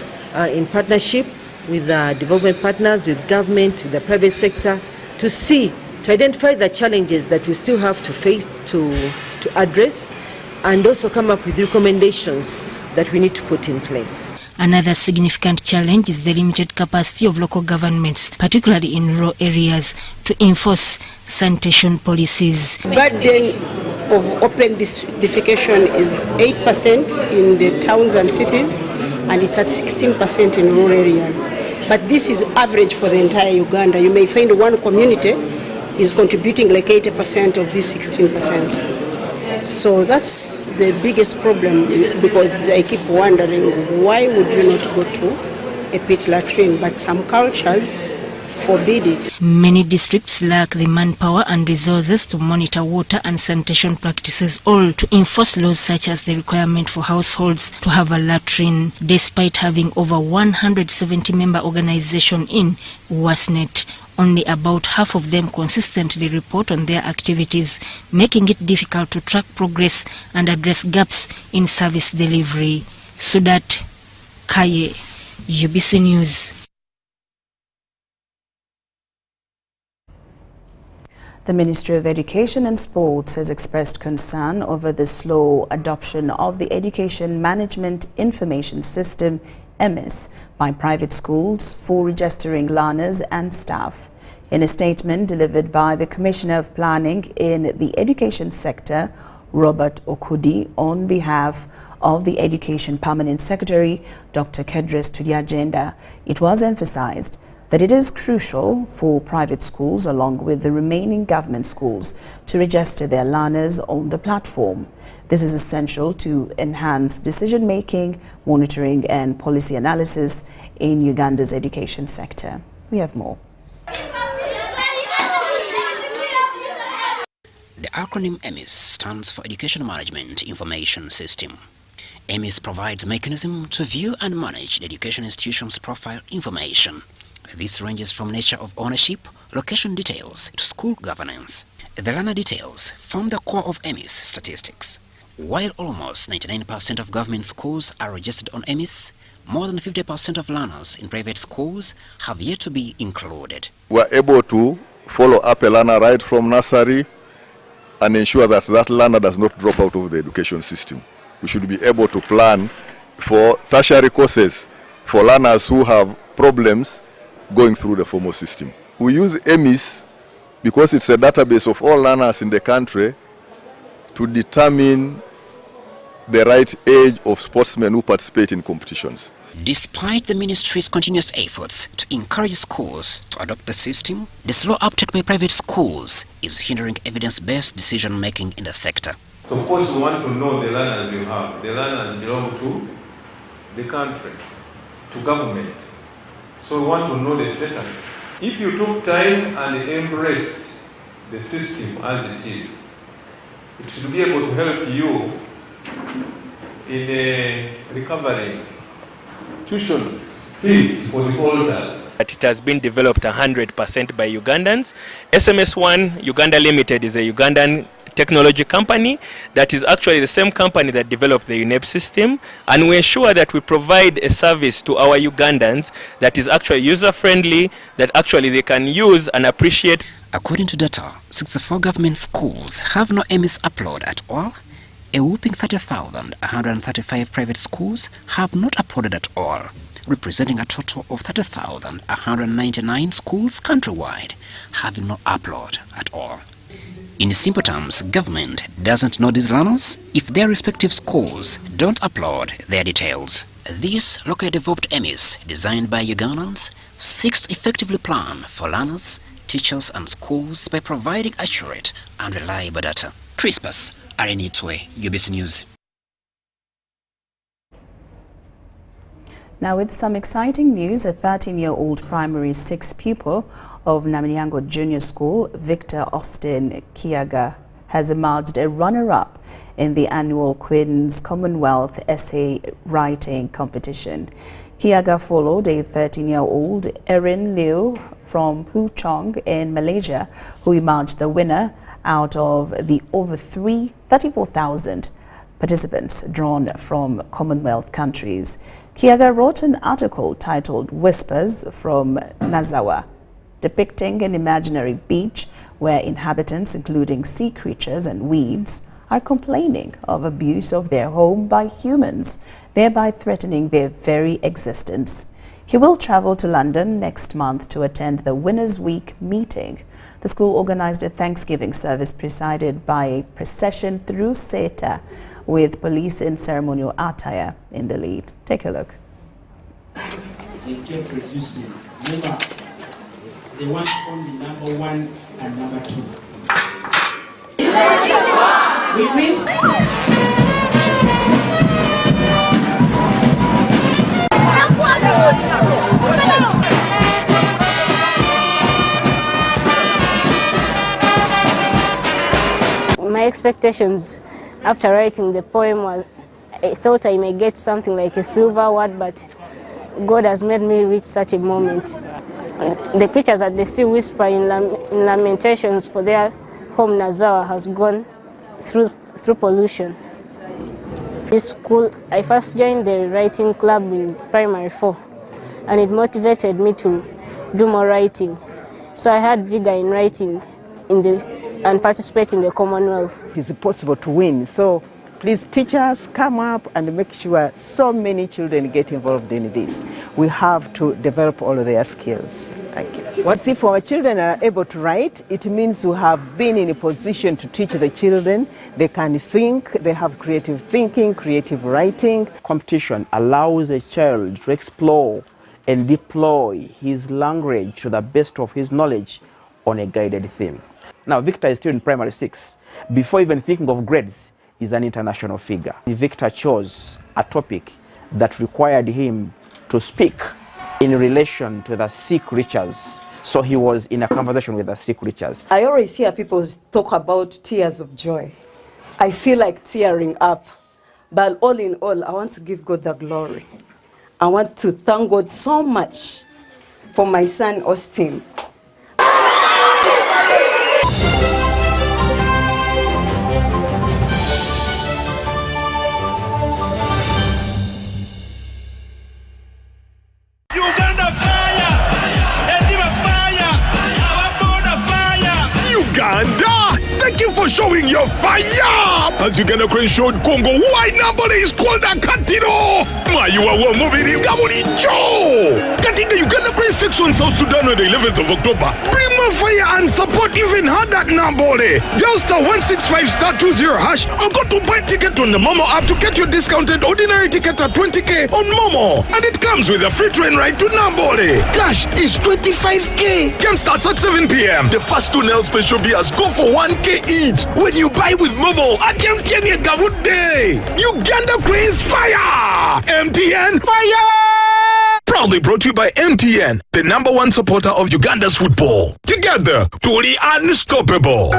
Speaker 17: in partnership with development partners, with government, with the private sector, to identify the challenges that we still have to face, to address, and also come up with recommendations that we need to put in place.
Speaker 16: Another significant challenge is the limited capacity of local governments, particularly in rural areas, to enforce sanitation policies.
Speaker 11: Burden of open defecation is 8% in the towns and cities, and it's at 16% in rural areas. But this is average for the entire Uganda. You may find one community is contributing like 80% of this 16%. So that's the biggest problem, because I keep wondering, why would you not go to a pit latrine? But some cultures forbid it.
Speaker 16: Many districts lack the manpower and resources to monitor water and sanitation practices, or to enforce laws such as the requirement for households to have a latrine, despite having over 170 member organizations in WASNET. Only about half of them consistently report on their activities, making it difficult to track progress and address gaps in service delivery. Sudat Kaye, UBC News.
Speaker 1: The Ministry of Education and Sports has expressed concern over the slow adoption of the Education Management Information System (EMIS) by private schools for registering learners and staff. In a statement delivered by the Commissioner of Planning in the Education Sector, Robert Okudi, on behalf of the Education Permanent Secretary, Dr. Kedres Tudiagenda, it was emphasized that it is crucial for private schools, along with the remaining government schools, to register their learners on the platform. This is essential to enhance decision-making, monitoring and policy analysis in Uganda's education sector. We have more.
Speaker 18: The acronym EMIS stands for Education Management Information System. EMIS provides mechanism to view and manage the education institution's profile information. This ranges from nature of ownership, location details, to school governance. The learner details form the core of EMIS statistics. While almost 99% of government schools are registered on EMIS, more than 50% of learners in private schools have yet to be included.
Speaker 19: We are able to follow up a learner right from nursery and ensure that that learner does not drop out of the education system. We should be able to plan for tertiary courses for learners who have problems going through the formal system. We use EMIS because it's a database of all learners in the country to determine the right age of sportsmen who participate in competitions.
Speaker 18: Despite the ministry's continuous efforts to encourage schools to adopt the system, the slow uptake by private schools is hindering evidence-based decision-making in the sector.
Speaker 20: So of course we want to know the learners you have. The learners belong to the country, to government. So we want to know the status. If you took time and embraced the system as it is, it should be able to help you in recovering tuition fees for the holders.
Speaker 21: It has been developed 100% by Ugandans. SMS1 Uganda Limited is a Ugandan technology company that is actually the same company that developed the UNEP system, and we ensure that we provide a service to our Ugandans that is actually user-friendly, that actually they can use and appreciate.
Speaker 18: According to data, 64 government schools have no EMIS upload at all. A whopping 30,135 private schools have not uploaded at all, representing a total of 30,199 schools countrywide having no upload at all. In simple terms, government doesn't know these learners if their respective schools don't upload their details. This locally developed EMIS, designed by Ugandans, seeks to effectively plan for learners, teachers and schools by providing accurate and reliable data. Crispus Arenitwe, UBC News.
Speaker 1: Now with some exciting news, a 13-year-old primary 6 pupil of Naminyango Junior School, Victor Austin has emerged a runner-up in the annual Queen's Commonwealth Essay Writing Competition. Kiaga followed a 13-year-old Erin Liu from Puchong in Malaysia, who emerged the winner out of the over 34,000 participants drawn from Commonwealth countries. Kiaga wrote an article titled Whispers from Nazawa, depicting an imaginary beach where inhabitants, including sea creatures and weeds, are complaining of abuse of their home by humans, thereby threatening their very existence. He will travel to London next month to attend the Winners' Week meeting. The school organized a Thanksgiving service presided by a procession through Seta, with police in ceremonial attire in the lead. Take a look.
Speaker 2: They kept reducing. Remember, they want only number 1 and number 2. We win.
Speaker 22: My expectations after writing the poem was, I thought I may get something like a silver award, but God has made me reach such a moment. The creatures at the sea whisper in lamentations for their home Nazawa has gone through pollution. In school, I first joined the writing club in primary 4, and it motivated me to do more writing. So I had vigor in writing and participate in the Commonwealth.
Speaker 23: It is possible to win, so please teachers come up and make sure so many children get involved in this. We have to develop all of their skills. Thank you. What if our children are able to write? It means we have been in a position to teach the children. They can think, they have creative thinking, creative writing. Competition allows a child to explore and deploy his language to the best of his knowledge on a guided theme. Now, Victor is still in primary 6. Before even thinking of grades, he's an international figure. Victor chose a topic that required him to speak in relation to the sea creatures. So he was in a conversation with the sea creatures.
Speaker 24: I always hear people talk about tears of joy. I feel like tearing up. But all in all, I want to give God the glory. I want to thank God so much for my son, Austin.
Speaker 8: Uganda, thank you for showing your fire. As Uganda Crane showed Congo, why number is called a Katino. Mayuwa wa mubiri gamuli Joe. Katika Uganda Crane 6 on South Sudan on the 11th of October. Bring more fire and support even harder Nambole. Dial star 165*20# or go to buy ticket on the Momo app to get your discounted ordinary ticket at 20k on Momo. And it comes with a free train ride to Nambole. Cash is 25k. Game starts at 7 p.m. The first 2 Nel special beers go for 1k each when you buy with Momo at MTN Gavut Day. Uganda Cranes Fire! MTN Fire! Proudly brought to you by MTN, the #1 supporter of Uganda's football. Together, truly unstoppable.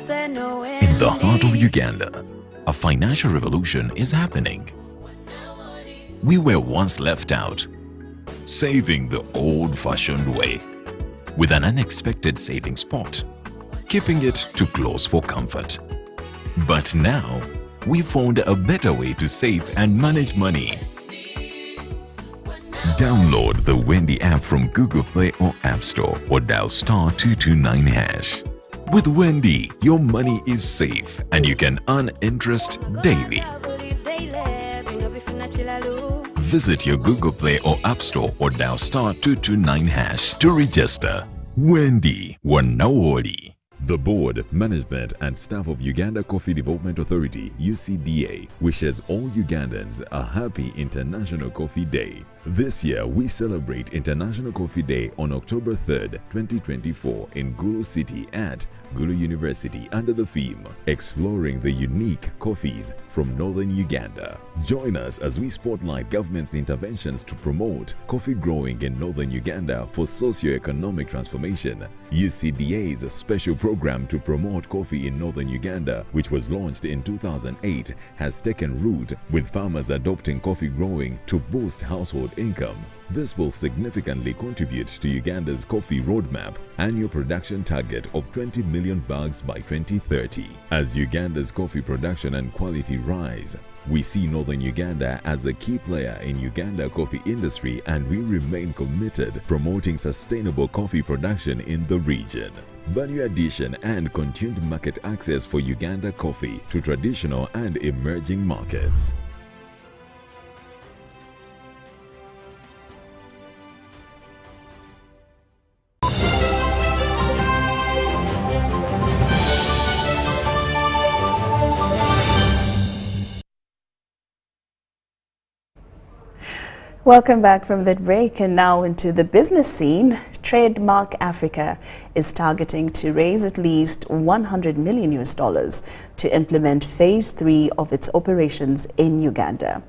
Speaker 25: In the heart of Uganda, a financial revolution is happening. We were once left out, saving the old-fashioned way, with an unexpected saving spot, keeping it too close for comfort. But now, we found a better way to save and manage money. Download the Wendy app from Google Play or App Store or dial *229#. With Wendy, your money is safe and you can earn interest daily. Visit your Google Play or App Store or dial *229# to register. Wendy, Wanawoli. The Board, Management and Staff of Uganda Coffee Development Authority (UCDA) wishes all Ugandans a happy International Coffee Day. This year, we celebrate International Coffee Day on October 3rd, 2024 in Gulu City at Gulu University under the theme, Exploring the Unique Coffees from Northern Uganda. Join us as we spotlight government's interventions to promote coffee growing in Northern Uganda for socio-economic transformation. UCDA's special program to promote coffee in Northern Uganda, which was launched in 2008, has taken root, with farmers adopting coffee growing to boost household income. This will significantly contribute to Uganda's coffee roadmap annual production target of 20 million bags by 2030. As Uganda's coffee production and quality rise, we see Northern Uganda as a key player in Uganda coffee industry, and we remain committed promoting sustainable coffee production in the region. Value addition and continued market access for Uganda coffee to traditional and emerging markets.
Speaker 1: Welcome back from that break, and now into the business scene. Trademark Africa is targeting to raise at least $100 million to implement phase 3 of its operations in Uganda.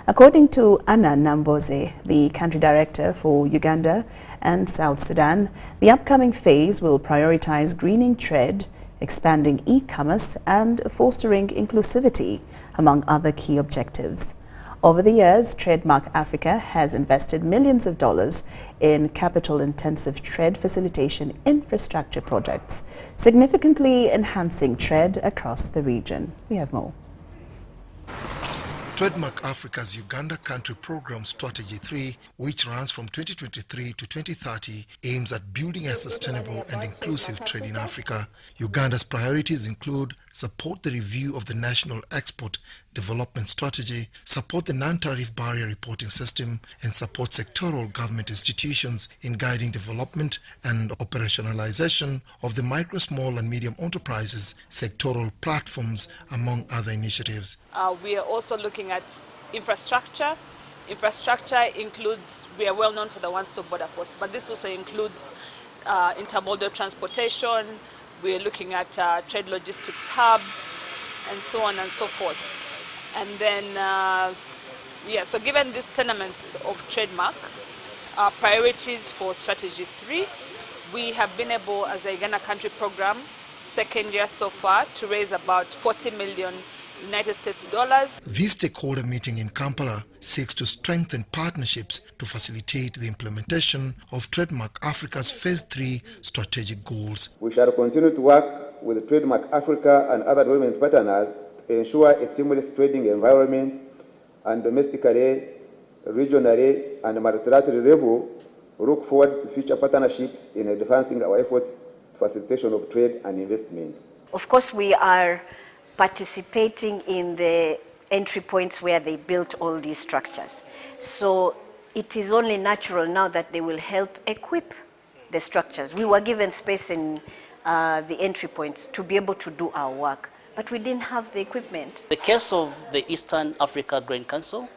Speaker 1: According to Anna Namboze, the country director for Uganda and South Sudan, the upcoming phase will prioritize greening trade, expanding e-commerce and fostering inclusivity, among other key objectives. Over the years, Trademark Africa has invested millions of dollars in capital-intensive trade facilitation infrastructure projects, significantly enhancing trade across the region. We have more.
Speaker 3: Trademark Africa's Uganda Country Program Strategy 3, which runs from 2023 to 2030, aims at building a sustainable and inclusive trade in Africa. Uganda's priorities include support the review of the National Export Development Strategy, support the non-tariff barrier reporting system, and support sectoral government institutions in guiding development and operationalization of the micro, small and medium enterprises sectoral platforms, among other initiatives.
Speaker 4: We are also looking at infrastructure. Infrastructure includes, we are well known for the one-stop border post, but this also includes intermodal transportation. We are looking at trade logistics hubs and so on and so forth. And then, so given these tenements of Trademark, our priorities for Strategy 3, we have been able, as the Uganda Country Program, second year so far, to raise about $40 million United States dollars.
Speaker 3: This stakeholder meeting in Kampala seeks to strengthen partnerships to facilitate the implementation of Trademark Africa's Phase 3 strategic goals.
Speaker 5: We shall continue to work with Trademark Africa and other development partners to ensure a seamless trading environment, and domestically, regionally, and multilateral level. We look forward to future partnerships in advancing our efforts to facilitation of trade and investment.
Speaker 6: Of course, we are participating in the entry points where they built all these structures. So it is only natural now that they will help equip the structures. We were given space in the entry points to be able to do our work, but we didn't have the equipment.
Speaker 7: In the case of the Eastern Africa Grain Council,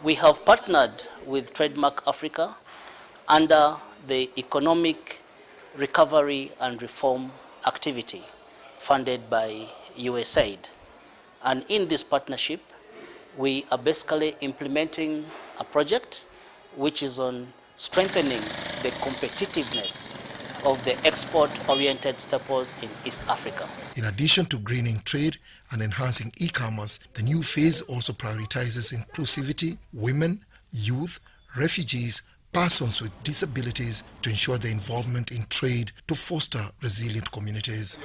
Speaker 7: we have partnered with Trademark Africa under the Economic Recovery and Reform Activity funded by USAID. And in this partnership, we are basically implementing a project which is on strengthening the competitiveness of the export-oriented staples in East Africa.
Speaker 3: In addition to greening trade and enhancing e-commerce, the new phase also prioritizes inclusivity, women, youth, refugees, persons with disabilities, to ensure their involvement in trade to foster resilient communities.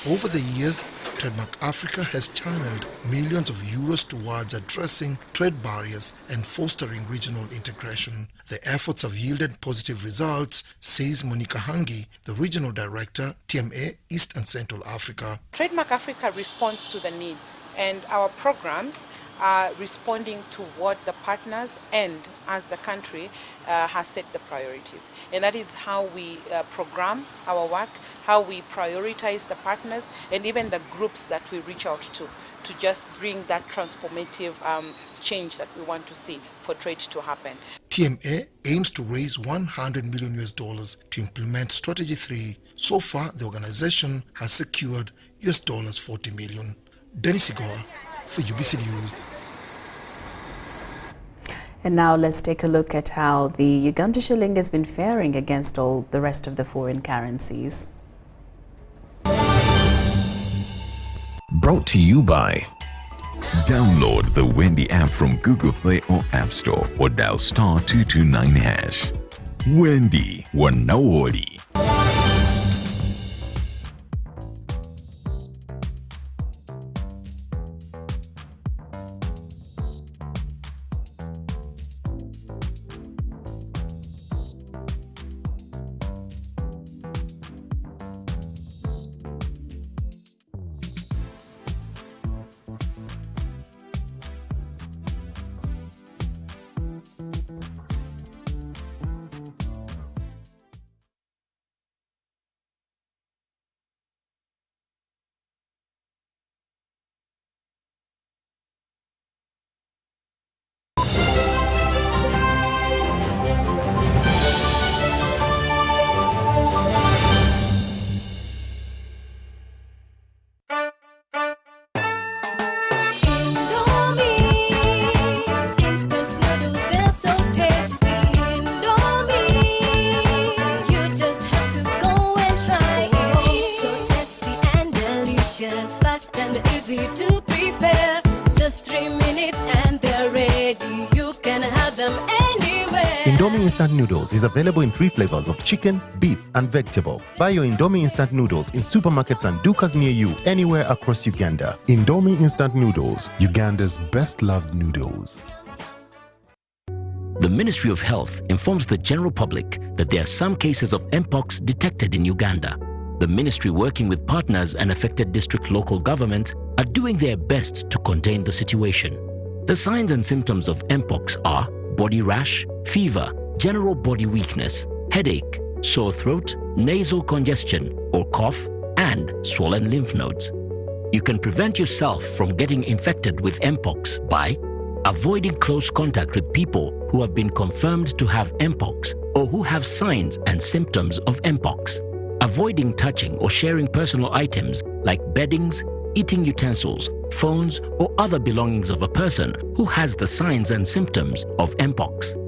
Speaker 3: Over the years, Trademark Africa has channeled millions of euros towards addressing trade barriers and fostering regional integration. The efforts have yielded positive results, says Monica Hangi, the Regional Director, TMA East and Central Africa.
Speaker 9: Trademark Africa responds to the needs, and our programs are responding to what the partners and as the country has set the priorities. And that is how we program our work, how we prioritize the partners and even the groups that we reach out to just bring that transformative change that we want to see for trade to happen.
Speaker 3: TMA aims to raise $100 million to implement Strategy 3. So far, the organization has secured $40 million. Dennis Igoa for UBC News.
Speaker 1: And now let's take a look at how the Uganda shilling has been faring against all the rest of the foreign currencies.
Speaker 25: Brought to you by download the Wendy app from Google Play or App Store or dial *229#. Wendy Wanaori.
Speaker 10: Indomie Instant Noodles is available in 3 flavors of chicken, beef, and vegetable. Buy your Indomie Instant Noodles in supermarkets and dukas near you anywhere across Uganda.
Speaker 12: Indomie Instant Noodles, Uganda's best-loved noodles.
Speaker 13: The Ministry of Health informs the general public that there are some cases of Mpox detected in Uganda. The ministry, working with partners and affected district local governments, are doing their best to contain the situation. The signs and symptoms of Mpox are body rash, fever, general body weakness, headache, sore throat, nasal congestion or cough, and swollen lymph nodes. You can prevent yourself from getting infected with Mpox by avoiding close contact with people who have been confirmed to have Mpox or who have signs and symptoms of Mpox. Avoiding touching or sharing personal items like beddings, eating utensils, phones, or other belongings of a person who has the signs and symptoms of Mpox.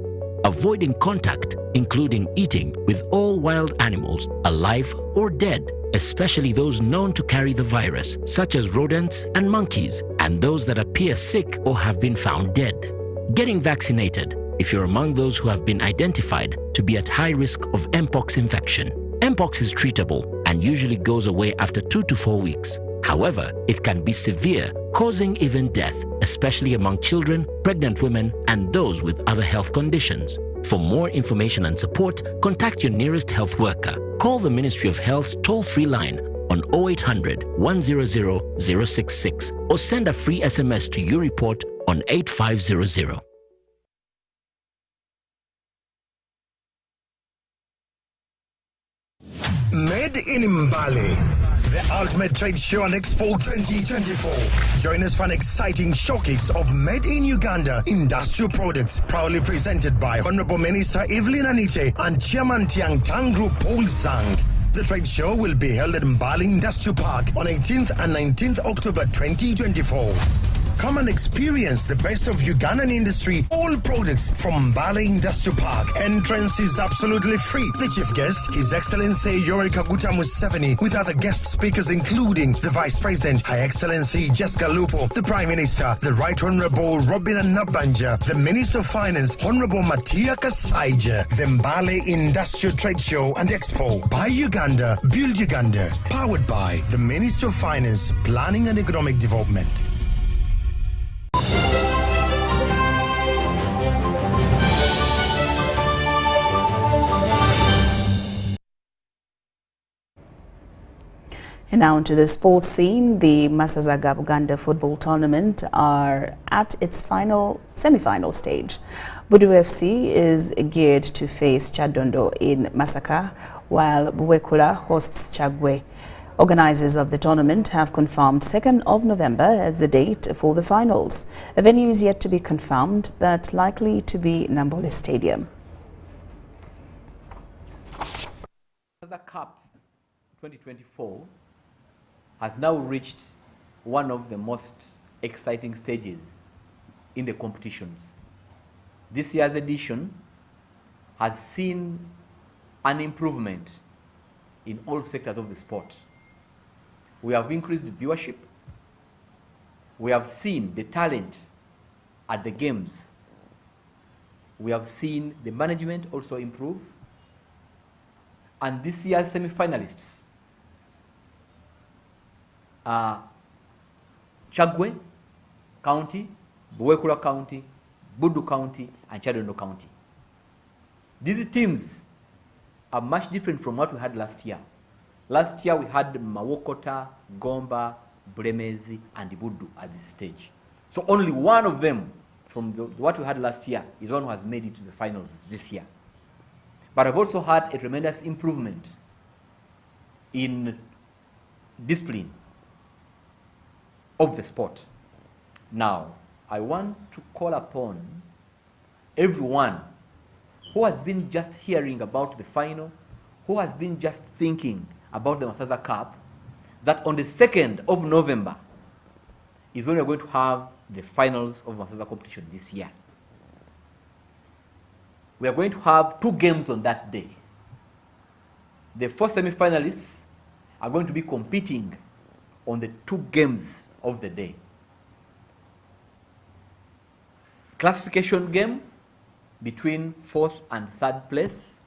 Speaker 13: Avoiding contact, including eating, with all wild animals, alive or dead, especially those known to carry the virus, such as rodents and monkeys, and those that appear sick or have been found dead. Getting vaccinated if you're among those who have been identified to be at high risk of Mpox infection. Mpox is treatable and usually goes away after 2 to 4 weeks. However, it can be severe, causing even death, especially among children, pregnant women, and those with other health conditions. For more information and support, contact your nearest health worker. Call the Ministry of Health's toll-free line on 0800 100 066 or send a free SMS to YouReport on 8500.
Speaker 8: Made in Mbali, the ultimate trade show and expo 2024. Join us for an exciting showcase of Made in Uganda industrial products, proudly presented by Honorable Minister Evelyn Anite and Chairman Tiang Tang Group Paul Zhang. The trade show will be held at Mbali Industrial Park on 18th and 19th October 2024.
Speaker 11: Come and experience the best of Ugandan industry. All products from Mbale Industrial Park. Entrance is absolutely free. The chief guest, His Excellency Yoweri Kaguta Museveni, with other guest speakers including the Vice President, Her Excellency Jessica Lupo, the Prime Minister, the Right Honorable Robin Nabanja, the Minister of Finance, Honorable Matia Kasaija, the Mbale Industrial Trade Show and Expo. Buy Uganda, Build Uganda. Powered by the Minister of Finance, Planning and Economic Development.
Speaker 1: And now to the sports scene. The Masazaga Buganda football tournament are at its final semi-final stage. Budu FC is geared to face Chadondo in Masaka, while Buwekula hosts Chagwe. Organizers of the tournament have confirmed 2nd of November as the date for the finals. A venue is yet to be confirmed, but likely to be Nambole Stadium.
Speaker 14: The Cup 2024 has now reached one of the most exciting stages in the competitions. This year's edition has seen an improvement in all sectors of the sport. We have increased viewership. We have seen the talent at the games. We have seen the management also improve. And this year's semi-finalists are Chagwe County, Buwekula County, Budu County, and Chadondo County. These teams are much different from what we had last year. Last year we had Mawokota, Gomba, Bremezi, and Budu at this stage. So only one of them from what we had last year is one who has made it to the finals this year. But I've also had a tremendous improvement in discipline of the sport. Now, I want to call upon everyone who has been just hearing about the final, who has been just thinking about the Masaza Cup, that on the 2nd of November is when we're going to have the finals of Masaza competition this year. We are going to have 2 games on that day. The 4 semi-finalists are going to be competing on the 2 games of the day. Classification game between 4th and 3rd place,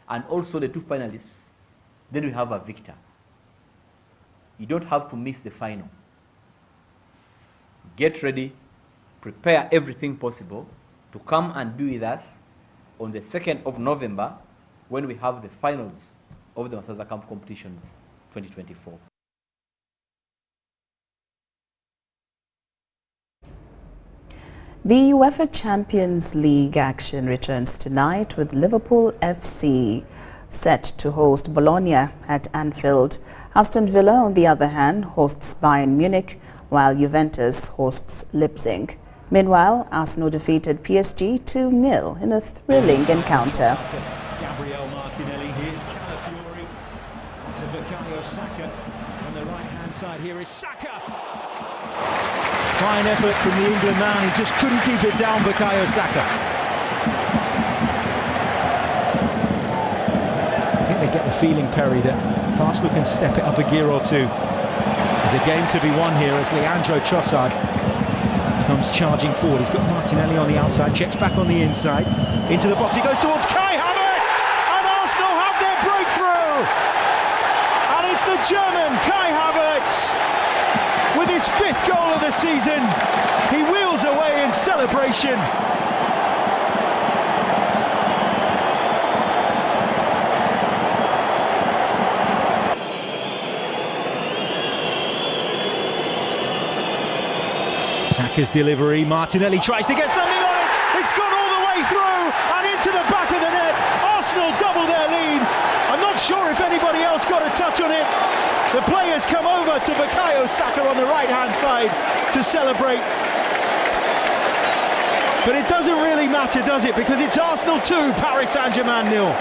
Speaker 14: and also the 2 finalists. Then we have a victor. You don't have to miss the final. Get ready, prepare everything possible to come and be with us on the 2nd of November when we have the finals of the Masaza Camp competitions 2024.
Speaker 1: The UEFA Champions League action returns tonight with Liverpool FC set to host Bologna at Anfield. Aston Villa, on the other hand, hosts Bayern Munich, while Juventus hosts Leipzig. Meanwhile, Arsenal defeated PSG 2-0 in a thrilling encounter.
Speaker 15: Gabriel Martinelli, here's Calafiori to Bukayo Saka. On the right-hand side, here is Saka. Fine effort from the England man, he just couldn't keep it down, Bukayo Saka. I think they get the feeling, Perry, that Arsenal can step it up a gear or two. There's a game to be won here as Leandro Trossard comes charging forward. He's got Martinelli on the outside, checks back on the inside, into the box, he goes towards Kai Havertz, and Arsenal have their breakthrough! And it's the German, Kai Havertz, with his 5th goal of the season. He wheels away in celebration. Saka's delivery, Martinelli tries to get something on it, it's gone all the way through and into the back of the net. Arsenal double their lead. I'm not sure if anybody else got a touch on it. The players come over to Bukayo Saka on the right-hand side to celebrate. But it doesn't really matter, does it? Because it's Arsenal 2, Paris Saint-Germain 0.